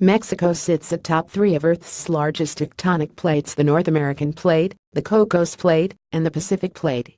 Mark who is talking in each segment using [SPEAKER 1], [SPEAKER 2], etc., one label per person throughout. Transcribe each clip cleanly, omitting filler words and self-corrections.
[SPEAKER 1] Mexico sits atop three of Earth's largest tectonic plates: the North American Plate, the Cocos Plate, and the Pacific Plate.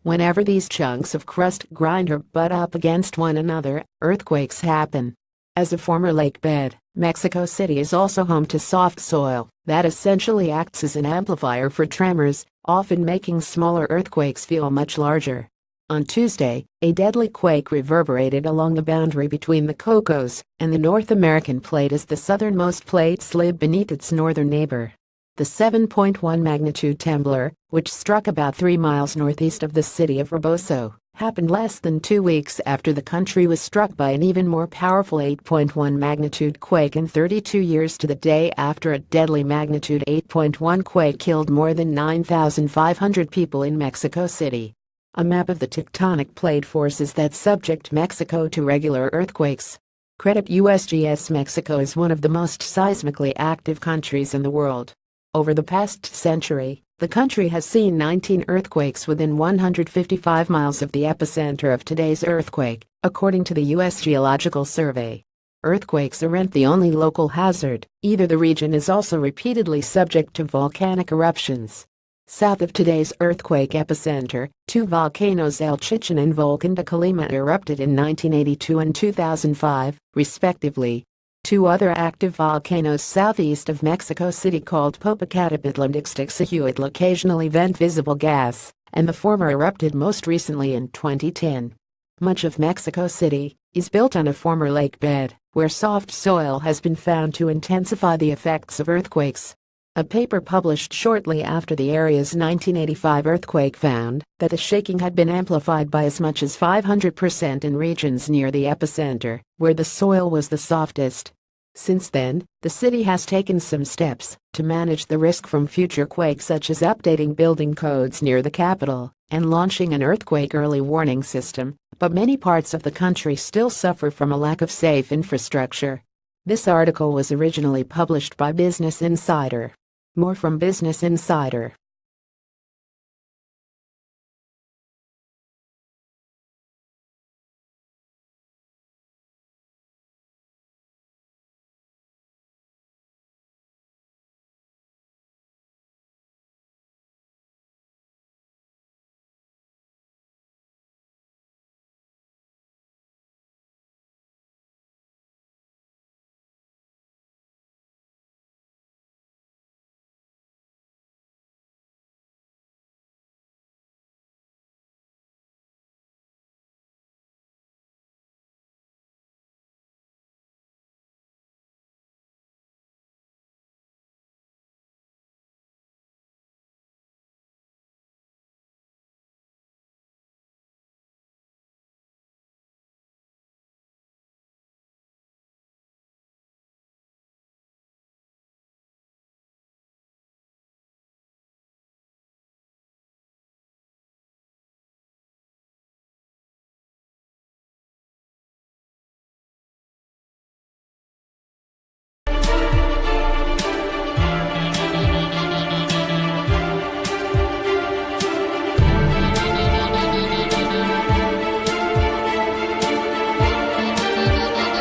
[SPEAKER 1] Whenever these chunks of crust grind or butt up against one another, earthquakes happen. As a former lake bed, Mexico City is also home to soft soil that essentially acts as an amplifier for tremors, often making smaller earthquakes feel much larger. On Tuesday, a deadly quake reverberated along the boundary between the Cocos and the North American Plate as the southernmost plate slid beneath its northern neighbor. The 7.1 magnitude temblor, which struck about 3 miles northeast of the city of Rebozo, happened less than 2 weeks after the country was struck by an even more powerful 8.1 magnitude quake, and 32 years to the day after a deadly magnitude 8.1 quake killed more than 9,500 people in Mexico City. A map of the tectonic plate forces that subject Mexico to regular earthquakes. Credit USGS. Mexico is one of the most seismically active countries in the world. Over the past century, the country has seen 19 earthquakes within 155 miles of the epicenter of today's earthquake, according to the U.S. Geological Survey. Earthquakes aren't the only local hazard, either. The region is also repeatedly subject to volcanic eruptions. South of today's earthquake epicenter, two volcanoes, El Chichen and Volcan de Colima, erupted in 1982 and 2005, respectively. Two other active volcanoes southeast of Mexico City, called Popocatépetl and Ixtaccíhuatl, occasionally vent visible gas, and the former erupted most recently in 2010. Much of Mexico City is built on a former lake bed, where soft soil has been found to intensify the effects of earthquakes. A paper published shortly after the area's 1985 earthquake found that the shaking had been amplified by as much as 500% in regions near the epicenter, where the soil was the softest. Since then, the city has taken some steps to manage the risk from future quakes, such as updating building codes near the capital and launching an earthquake early warning system, but many parts of the country still suffer from a lack of safe infrastructure. This article was originally published by Business Insider. More from Business Insider.